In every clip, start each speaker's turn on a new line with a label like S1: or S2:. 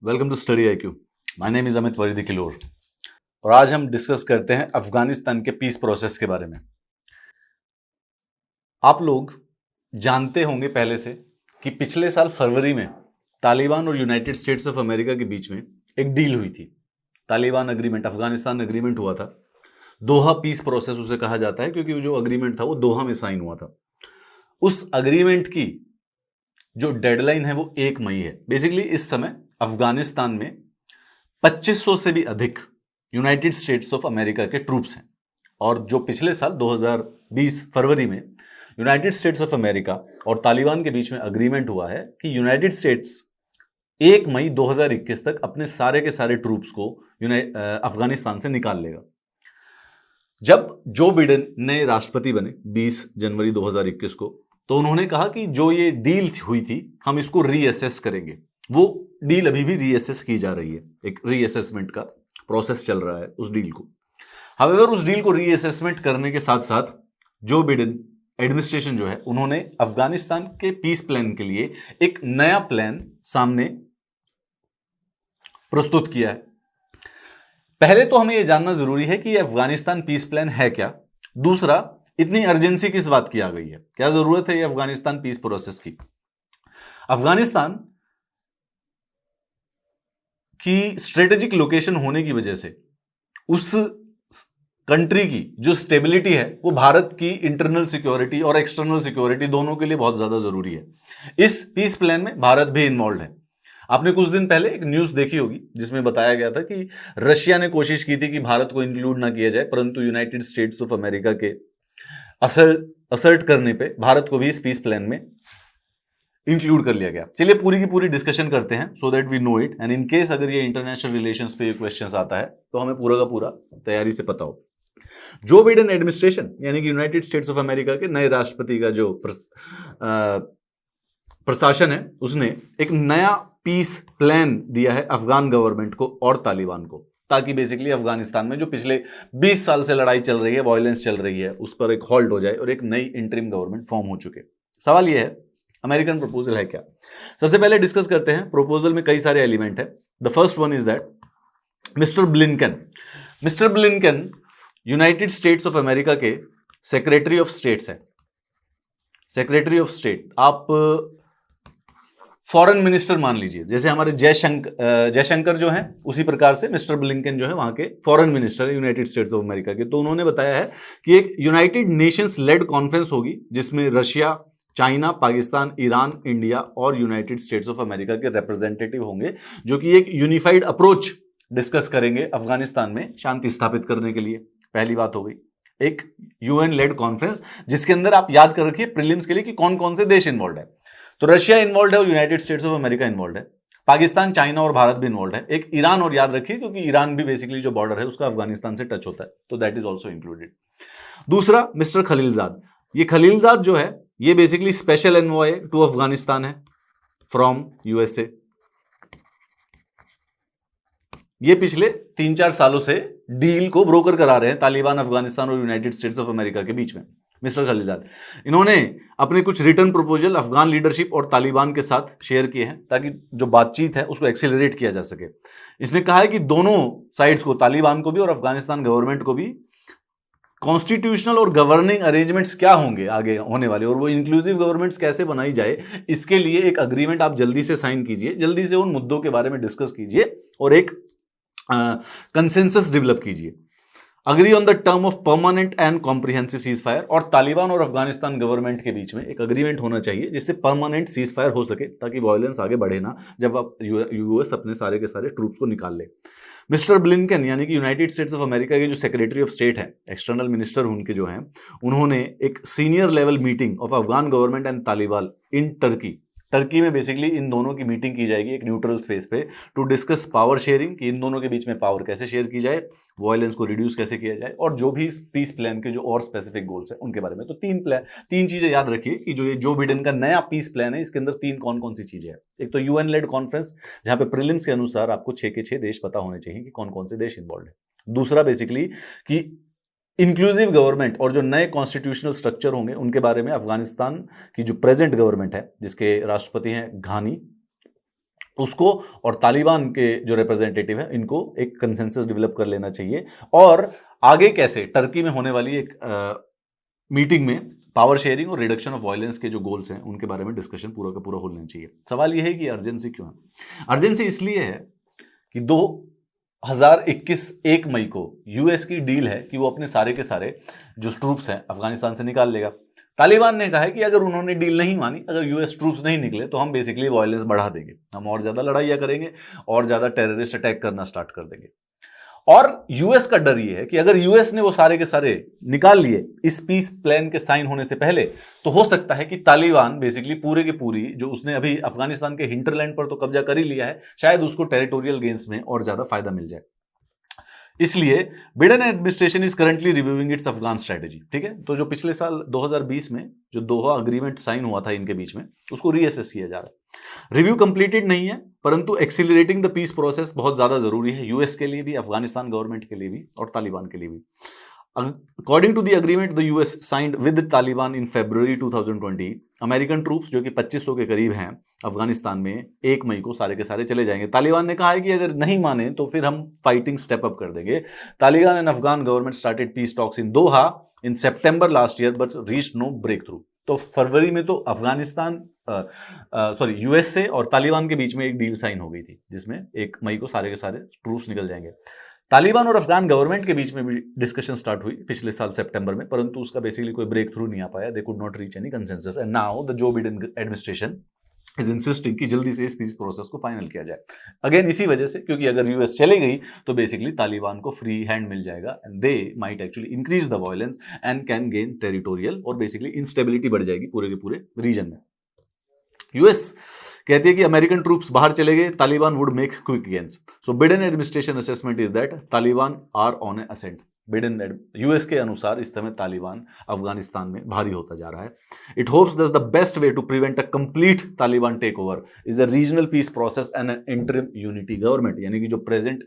S1: Welcome to study IQ। My name is Amit वरीदी किलोर और आज हम डिस्कस करते हैं अफगानिस्तान के पीस प्रोसेस के बारे में। आप लोग जानते होंगे पहले से कि पिछले साल फरवरी में तालिबान और यूनाइटेड स्टेट्स ऑफ अमेरिका के बीच में एक डील हुई थी। तालिबान अग्रीमेंट, अफगानिस्तान अग्रीमेंट हुआ था। दोहा पीस प्रोसेस उसे कहा जाता है क्योंकि जो अग्रीमेंट था वो दोहा में साइन हुआ था। उस अग्रीमेंट की जो डेडलाइन है वो 1 मई है। बेसिकली इस समय अफगानिस्तान में 2500 से भी अधिक यूनाइटेड स्टेट्स ऑफ अमेरिका के ट्रूप्स हैं और जो पिछले साल 2020 फरवरी में यूनाइटेड स्टेट्स ऑफ अमेरिका और तालिबान के बीच में अग्रीमेंट हुआ है कि यूनाइटेड स्टेट्स 1 मई 2021 तक अपने सारे के सारे ट्रूप्स को अफगानिस्तान से निकाल लेगा। जब जो बिडेन नए राष्ट्रपति बने 20 जनवरी 2021 को, तो उन्होंने कहा कि जो ये डील हुई थी हम इसको रीअसेस करेंगे। वो डील अभी भी रीअसेस की जा रही है, एक रीअसेसमेंट का प्रोसेस चल रहा है उस डील को। हाउएवर उस डील को रीअसेसमेंट करने के साथ साथ जो बिडेन एडमिनिस्ट्रेशन जो है उन्होंने अफगानिस्तान के पीस प्लान के लिए एक नया प्लान सामने प्रस्तुत किया है। पहले तो हमें यह जानना जरूरी है कि अफगानिस्तान पीस प्लान है क्या। दूसरा, इतनी अर्जेंसी किस बात की आ गई है, क्या जरूरत है ये अफगानिस्तान पीस प्रोसेस की। अफगानिस्तान की स्ट्रेटेजिक लोकेशन होने की वजह से उस कंट्री की जो स्टेबिलिटी है वो भारत की इंटरनल सिक्योरिटी और एक्सटर्नल सिक्योरिटी दोनों के लिए बहुत ज्यादा जरूरी है। इस पीस प्लान में भारत भी इन्वॉल्व है। आपने कुछ दिन पहले एक न्यूज देखी होगी जिसमें बताया गया था कि रशिया ने कोशिश की थी कि भारत को इंक्लूड ना किया जाए, परंतु यूनाइटेड स्टेट्स ऑफ अमेरिका के असर्ट करने पे भारत को भी इस पीस प्लान में इंक्लूड कर लिया गया। चलिए पूरी की पूरी डिस्कशन करते हैं so that we know it and in case अगर ये इंटरनेशनल रिलेशंस पे ये क्वेश्चंस आता है तो हमें पूरा का पूरा तैयारी से पता हो। जो बिडेन एडमिनिस्ट्रेशन यानी कि यूनाइटेड स्टेट्स ऑफ अमेरिका के नए राष्ट्रपति का जो प्रशासन है उसने एक नया पीस प्लान दिया है अफगान गवर्नमेंट को और तालिबान को, ताकि बेसिकली अफगानिस्तान में जो पिछले 20 साल से लड़ाई चल रही है, वायलेंस चल रही है, उस पर एक हॉल्ट हो जाए और एक नई इंटरिम गवर्नमेंट फॉर्म हो चुके। सवाल यह है अमेरिकन प्रपोजल है क्या। सबसे पहले डिस्कस करते हैं। प्रपोजल में कई सारे एलिमेंट है। The first one is that mister Blinken United states of America के सेक्रेटरी ऑफ स्टेट्स है। सेक्रेटरी ऑफ स्टेट आप फॉरेन मिनिस्टर मान लीजिए, जैसे हमारे जयशंकर जो हैं उसी प्रकार से मिस्टर ब्लिंकन जो है वहां के फॉरेन मिनिस्टर है यूनाइटेड स्टेट्स ऑफ अमेरिका के। तो उन्होंने बताया है कि एक यूनाइटेड नेशंस लेड कॉन्फ्रेंस होगी जिसमें Russia, China, Pakistan, Iran, India और यूनाइटेड स्टेट्स ऑफ अमेरिका के रिप्रेजेंटेटिव होंगे, जो कि एक यूनिफाइड अप्रोच डिस्कस करेंगे अफगानिस्तान में शांति स्थापित करने के लिए। पहली बात हो गई एक यूएन लेड कॉन्फ्रेंस, जिसके अंदर आप याद कर रखिए प्रीलिम्स के लिए कि कौन कौन से देश इन्वॉल्व है। तो रशिया इन्वॉल्व है और United states of America involve है। पाकिस्तान, चाइना और भारत भी इन्वॉल्व है। एक ईरान और याद रखिए क्योंकि ईरान भी बेसिकली जो बॉर्डर है उसका अफगानिस्तान से टच होता है, तो दैट इज ऑल्सो इंक्लूडेड। दूसरा, मिस्टर खलीलजाद। ये खलीलजाद जो है ये basically special envoy to Afghanistan है फ्रॉम यूएसए। ये पिछले 3-4 सालों से डील को ब्रोकर करा रहे हैं तालिबान, अफगानिस्तान और यूनाइटेड स्टेट्स ऑफ अमेरिका के बीच में। मिस्टर खलीलजाद इन्होंने अपने कुछ रिटर्न प्रपोजल अफगान लीडरशिप और तालिबान के साथ शेयर किए हैं ताकि जो बातचीत है उसको एक्सेलरेट किया जा सके। इसने कहा है कि दोनों साइड्स को, तालिबान को भी और अफगानिस्तान गवर्नमेंट को भी, कॉन्स्टिट्यूशनल और गवर्निंग अरेंजमेंट्स क्या होंगे आगे होने वाले और वो इंक्लूसिव गवर्नमेंट्स कैसे बनाई जाए, इसके लिए एक अग्रीमेंट आप जल्दी से साइन कीजिए, जल्दी से उन मुद्दों के बारे में डिस्कस कीजिए और एक कंसेंसस डेवलप कीजिए। Agree on the term of permanent and comprehensive cease fire. और तालिबान और अफगानिस्तान गवर्नमेंट के बीच में एक अग्रीमेंट होना चाहिए जिससे परमानेंट सीज फायर हो सके ताकि वायलेंस आगे बढ़े ना, जब आप यूएस अपने सारे के सारे ट्रूप्स को निकाल ले। मिस्टर ब्लिंकन यानी कि यूनाइटेड स्टेट्स ऑफ अमेरिका के जो सेक्रेटरी ऑफ स्टेट हैं, एक्सटर्नल मिनिस्टर उनके जो हैं, उन्होंने एक senior level meeting of Afghan government and Taliban in Turkey में बेसिकली इन दोनों की मीटिंग की जाएगी एक न्यूट्रल स्पेस पे टू डिस्कस पावर शेयरिंग, कि इन दोनों के बीच में पावर कैसे शेयर की जाए, वायलेंस को रिड्यूस कैसे किया जाए और जो भी पीस प्लान के जो और स्पेसिफिक गोल्स हैं उनके बारे में। तो तीन चीजें याद रखिए कि जो ये जो बिडेन का नया पीस प्लान है इसके अंदर तीन कौन कौन सी चीजें हैं। एक तो यूएन लेड कॉन्फ्रेंस जहां पे प्रीलिम्स के अनुसार आपको 6 के 6 देश पता होने चाहिए कि कौन कौन से देश इन्वॉल्व है। दूसरा बेसिकली कि इंक्लूसिव गवर्नमेंट और जो नए कॉन्स्टिट्यूशनल स्ट्रक्चर होंगे उनके बारे में अफगानिस्तान की जो प्रेजेंट गवर्नमेंट है जिसके राष्ट्रपति हैं घानी, उसको और तालिबान के जो रिप्रेजेंटेटिव है इनको एक कंसेंसस डेवलप कर लेना चाहिए, और आगे कैसे टर्की में होने वाली एक मीटिंग में पावर शेयरिंग और रिडक्शन ऑफ वायलेंस के जो गोल्स हैं उनके बारे में डिस्कशन पूरा का पूरा होना चाहिए। सवाल यह है कि अर्जेंसी क्यों है? अर्जेंसी इसलिए है कि 2021 1 मई को यूएस की डील है कि वो अपने सारे के सारे जो ट्रूप्स हैं अफगानिस्तान से निकाल लेगा। तालिबान ने कहा है कि अगर उन्होंने डील नहीं मानी, अगर यूएस ट्रूप्स नहीं निकले, तो हम बेसिकली वायलेंस बढ़ा देंगे, हम और ज्यादा लड़ाइयां करेंगे और ज्यादा टेररिस्ट अटैक करना स्टार्ट कर देंगे। और यूएस का डर ये है कि अगर यूएस ने वो सारे के सारे निकाल लिए इस पीस प्लान के साइन होने से पहले, तो हो सकता है कि तालिबान बेसिकली पूरे के पूरी जो उसने अभी अफगानिस्तान के हिंटरलैंड पर तो कब्जा कर ही लिया है, शायद उसको टेरिटोरियल गेन्स में और ज्यादा फायदा मिल जाए। इसलिए Biden administration is currently reviewing it's Afghan strategy. ठीक है, तो जो पिछले साल 2020 में जो दोहा अग्रीमेंट साइन हुआ था इनके बीच में, उसको रीअसेस किया जा रहा है। रिव्यू कंप्लीटेड नहीं है, परंतु एक्सीलरेटिंग द पीस प्रोसेस बहुत ज्यादा जरूरी है, यूएस के लिए भी, अफगानिस्तान गवर्नमेंट के लिए भी और तालिबान के लिए भी। According to the agreement the US signed with Taliban in February 2020, American troops जो कि 2500 के करीब हैं अफगानिस्तान में 1 मई को सारे के सारे चले जाएंगे। तालिबान ने कहा है कि अगर नहीं माने तो फिर हम फाइटिंग स्टेप अप कर देंगे। Taliban and Afghan government started peace talks in Doha in September last year but reached no break. तो फरवरी में तो अफगानिस्तान यूएसए और तालिबान के बीच में एक डील साइन हो गई थी जिसमें 1 मई को सारे के सारे ट्रूप्स निकल जाएंगे। तालिबान और अफगान गवर्नमेंट के बीच में भी डिस्कशन स्टार्ट हुई पिछले साल सितंबर में, परंतु उसका बेसिकली कोई ब्रेक थ्रू नहीं आ पाया। They could not reach any consensus and now the Joe Biden administration is insisting कि जल्दी से इस पीस प्रोसेस को फाइनल किया जाए। अगेन इसी वजह से, क्योंकि अगर यूएस चली गई तो बेसिकली तालिबान को फ्री हैंड मिल जाएगा and they might actually increase the violence and can gain territorial, और बेसिकली इंस्टेबिलिटी बढ़ जाएगी पूरे के पूरे रीजन में। यूएस कहती है कि अमेरिकन ट्रूप्स बाहर चले गए, Taliban would make quick gains. So Biden administration assessment is that Taliban are on a ascent. Biden US के अनुसार इस समय तालिबान अफगानिस्तान में भारी होता जा रहा है। It hopes that's the best way to prevent a complete Taliban take over is a regional peace process and an interim unity government, यानी कि जो प्रेजेंट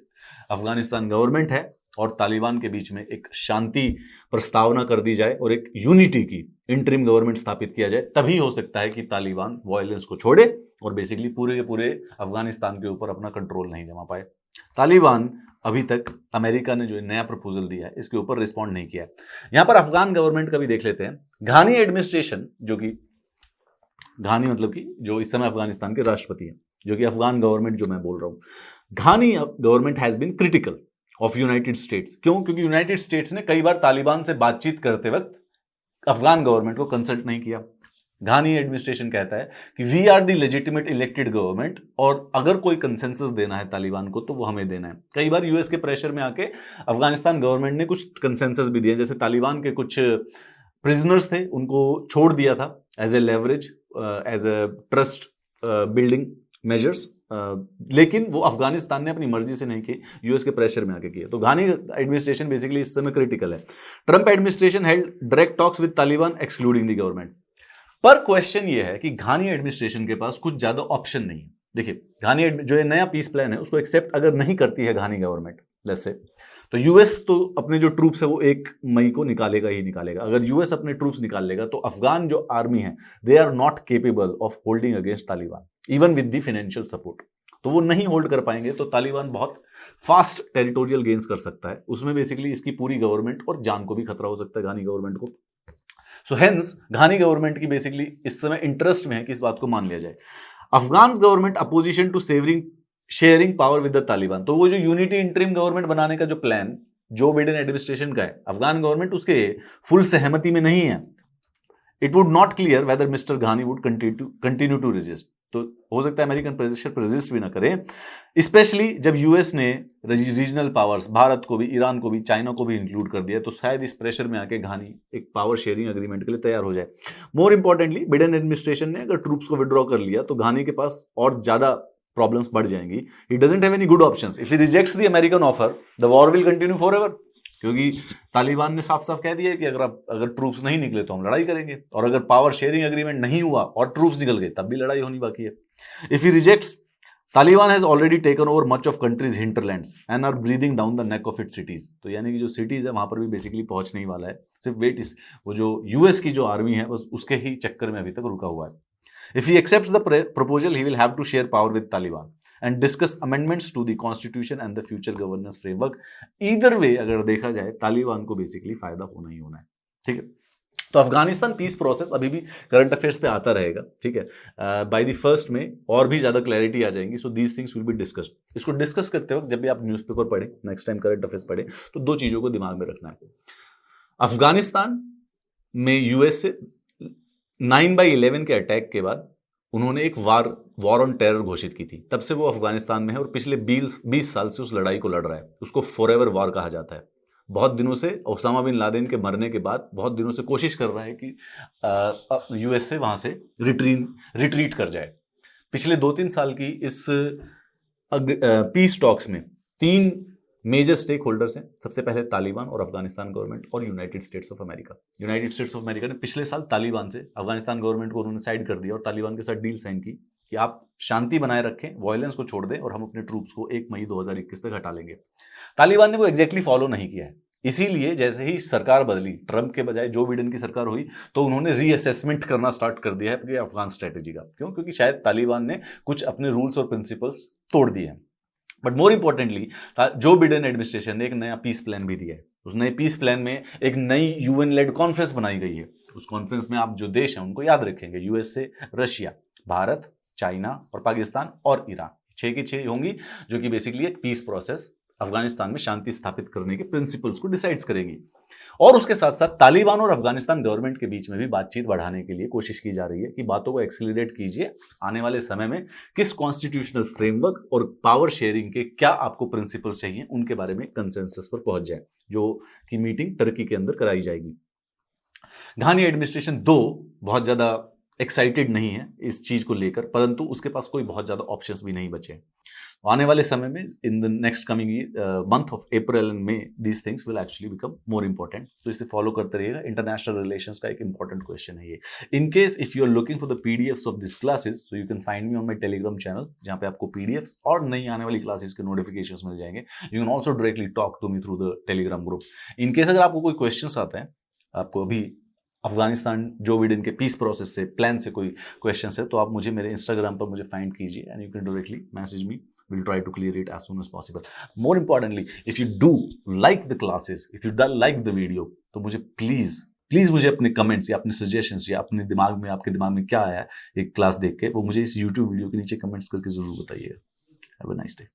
S1: अफगानिस्तान गवर्नमेंट है और तालिबान के बीच में एक शांति प्रस्तावना कर दी जाए और एक यूनिटी की इंटरिम गवर्नमेंट स्थापित किया जाए, तभी हो सकता है कि तालिबान वायलेंस को छोड़े और बेसिकली पूरे के पूरे अफगानिस्तान के ऊपर अपना कंट्रोल नहीं जमा पाए। तालिबान अभी तक अमेरिका ने जो नया प्रपोजल दिया है इसके ऊपर रिस्पॉन्ड नहीं किया। यहां पर अफगान गवर्नमेंट का भी देख लेते हैं। घानी एडमिनिस्ट्रेशन, जो कि घानी मतलब कि जो इस समय अफगानिस्तान के राष्ट्रपति हैं, जो कि अफगान गवर्नमेंट जो मैं बोल रहा हूं, Ghani government has been critical of United States. क्यों? क्योंकि यूनाइटेड स्टेट्स ने कई बार तालिबान से बातचीत करते वक्त अफगान गवर्नमेंट को कंसल्ट नहीं किया। घानी एडमिनिस्ट्रेशन कहता है कि we are the legitimate elected government, और अगर कोई कंसेंसस देना है तालिबान को तो वो हमें देना है। कई बार यूएस के प्रेशर में आके अफगानिस्तान गवर्नमेंट ने कुछ कंसेंसस भी दिए, जैसे तालिबान के कुछ प्रिजनर्स थे उनको छोड़ दिया था as a leverage, as a trust building measures, लेकिन वो अफगानिस्तान ने अपनी मर्जी से नहीं की, यूएस के प्रेशर में आके किए। तो घानी एडमिनिस्ट्रेशन बेसिकली इस समय क्रिटिकल है। Trump administration held direct talks with Taliban excluding the government. पर क्वेश्चन ये है कि घानी एडमिनिस्ट्रेशन के पास कुछ ज्यादा ऑप्शन नहीं है। देखिए, घानी जो ये नया पीस प्लान है उसको एक्सेप्ट अगर नहीं करती है घानी गवर्नमेंट, लेट्स से, तो यूएस तो अपने जो ट्रूप्स है वो 1 मई को निकालेगा ही निकालेगा। अगर यूएस अपने ट्रूप्स निकाल लेगा तो अफगान जो आर्मी है they are not capable of holding against Taliban even with the financial support. तो वो नहीं होल्ड कर पाएंगे, तो तालिबान बहुत फास्ट टेरिटोरियल गेन्स कर सकता है। उसमें बेसिकली इसकी पूरी गवर्नमेंट और जान को भी खतरा हो सकता है घानी गवर्नमेंट को। सो हेंस घानी गवर्नमेंट की बेसिकली इस समय इंटरेस्ट में है कि इस बात को मान लिया जाए। Afghan government opposition to sharing power with the Taliban. तो वो जो यूनिटी इंटरिम गवर्नमेंट बनाने का जो प्लान जो बिडेन एडमिनिस्ट्रेशन का है, अफगान गवर्नमेंट उसके फुल सहमति में नहीं है। It would not clear whether mister Ghani would continue to resist. तो हो सकता है अमेरिकन प्रेशर पर रेजिस्ट भी ना करें, स्पेशली जब यूएस ने रीजनल पावर्स भारत को भी, ईरान को भी, चाइना को भी इंक्लूड कर दिया, तो शायद इस प्रेशर में आके घानी एक पावर शेयरिंग एग्रीमेंट के लिए तैयार हो जाए। मोर इंपॉर्टेंटली, बिडेन एडमिनिस्ट्रेशन ने अगर ट्रूप्स को विड्रॉ कर लिया तो घानी के पास और ज्यादा प्रॉब्लम्स बढ़ जाएंगी। He doesn't have any good options. If he rejects the American offer the war will continue forever, क्योंकि तालिबान ने साफ साफ कह दिया है कि अगर ट्रूप्स नहीं निकले तो हम लड़ाई करेंगे, और अगर पावर शेयरिंग एग्रीमेंट नहीं हुआ और ट्रूप्स निकल गए तब भी लड़ाई होनी बाकी है। If he rejects, Taliban has already taken over much of country's hinterlands and are breathing down the neck of its cities. तो यानी कि जो सिटीज है वहां पर भी बेसिकली पहुंचने ही वाला है। सिर्फ वेट, वो जो यूएस की जो आर्मी है बस उसके ही चक्कर में अभी तक रुका हुआ है। If he accepts the proposal, he will have to share power with Taliban and discuss amendments to the constitution and the future governance framework. Either way, अगर देखा जाए तालिबान को बेसिकली फायदा होना ही होना है, ठीक है। तो अफगानिस्तान पीस प्रोसेस अभी भी करंट अफेयर्स पे आता रहेगा, ठीक है। बाय द 1st में और भी ज्यादा क्लैरिटी आ जाएंगी, so these things will be discussed. इसको डिस्कस करते वक्त जब भी आप न्यूज़पेपर पढ़े, नेक्स्ट टाइम करंट अफेयर्स पढ़े, तो 2 चीजों को दिमाग में रखना है। अफगानिस्तान में यूएस से 9/11 के अटैक के बाद उन्होंने एक वॉर ऑन टेरर घोषित की थी। तब से वो अफगानिस्तान में है और पिछले 20 साल से उस लड़ाई को लड़ रहा है। उसको फॉरएवर वॉर कहा जाता है। बहुत दिनों से ओसामा बिन लादेन के मरने के बाद बहुत दिनों से कोशिश कर रहा है कि यूएस से वहां से रिट्रीट कर जाए। पिछले 2-3 साल की इस पीस टॉक्स में 3 मेजर स्टेक होल्डर्स हैं। सबसे पहले तालिबान और अफगानिस्तान गवर्नमेंट और United states of America. United states of America ने पिछले साल तालिबान से, अफगानिस्तान गवर्नमेंट को उन्होंने साइड कर दिया और तालिबान के साथ डील साइन की कि आप शांति बनाए रखें, वायलेंस को छोड़ दें और हम अपने ट्रूप्स को 1 मई 2021 तक हटा लेंगे। तालिबान ने वो एग्जैक्टली फॉलो नहीं किया है। इसीलिए जैसे ही सरकार बदली, ट्रंप के बजाय जो बिडेन की सरकार हुई, तो उन्होंने रीअसेसमेंट करना स्टार्ट कर दिया है अफगान स्ट्रेटेजी का। क्यों? क्योंकि शायद तालिबान ने कुछ अपने रूल्स और प्रिंसिपल्स तोड़ दिए हैं। But more importantly, Joe Biden administration ने एक नया पीस प्लान भी दिया है। उस नए पीस प्लान में एक नई यूएन लेड कॉन्फ्रेंस बनाई गई है। उस कॉन्फ्रेंस में आप जो देश हैं उनको याद रखेंगे, यूएसए, रशिया, भारत, चाइना और पाकिस्तान और ईरान, 6 की 6 होंगी, जो कि बेसिकली एक पीस प्रोसेस, अफगानिस्तान में शांति स्थापित करने के प्रिंसिपल्स को डिसाइड्स करेंगी। और उसके साथ साथ तालिबान और अफगानिस्तान गवर्नमेंट के बीच में भी बातचीत बढ़ाने के लिए कोशिश की जा रही है कि बातों को एक्सीलरेट कीजिए। आने वाले समय में किस कॉन्स्टिट्यूशनल फ्रेमवर्क और पावर शेयरिंग के क्या आपको प्रिंसिपल्स चाहिए, उनके बारे में कंसेंसस पर पहुंच जाए, जो कि मीटिंग टर्की के अंदर कराई जाएगी। घानी एडमिनिस्ट्रेशन बहुत ज्यादा एक्साइटेड नहीं है इस चीज को लेकर, परंतु उसके पास कोई बहुत ज्यादा ऑप्शंस भी नहीं बचे। आने वाले समय में, in the next coming month of April and May, these things will actually become more important. तो इसे फॉलो करते रहिएगा। इंटरनेशनल रिलेशंस का एक इंपॉर्टेंट क्वेश्चन है ये। In case if you are looking for the PDFs of this classes, so you can find me on my Telegram channel, जहां पे आपको पीडीएफ्स और नई आने वाली क्लासेस के नोटिफिकेशंस मिल जाएंगे। You can also directly talk to me through the Telegram group. In case अगर आपको कोई क्वेश्चन आते हैं, आपको अभी अफगानिस्तान जो बिडेन के पीस प्रोसेस से, प्लान से कोई क्वेश्चन है, तो आप मुझे मेरे इंस्टाग्राम पर मुझे फाइंड कीजिए and you can directly message me. We'll try to clear it as soon as possible. More importantly, if you do like the classes, if you do like the video, तो मुझे please मुझे अपने comments या अपने suggestions या अपने दिमाग में, आपके दिमाग में क्या आया एक क्लास देख के, वो मुझे इस YouTube वीडियो के नीचे कमेंट्स करके जरूर बताइए। Have a nice day.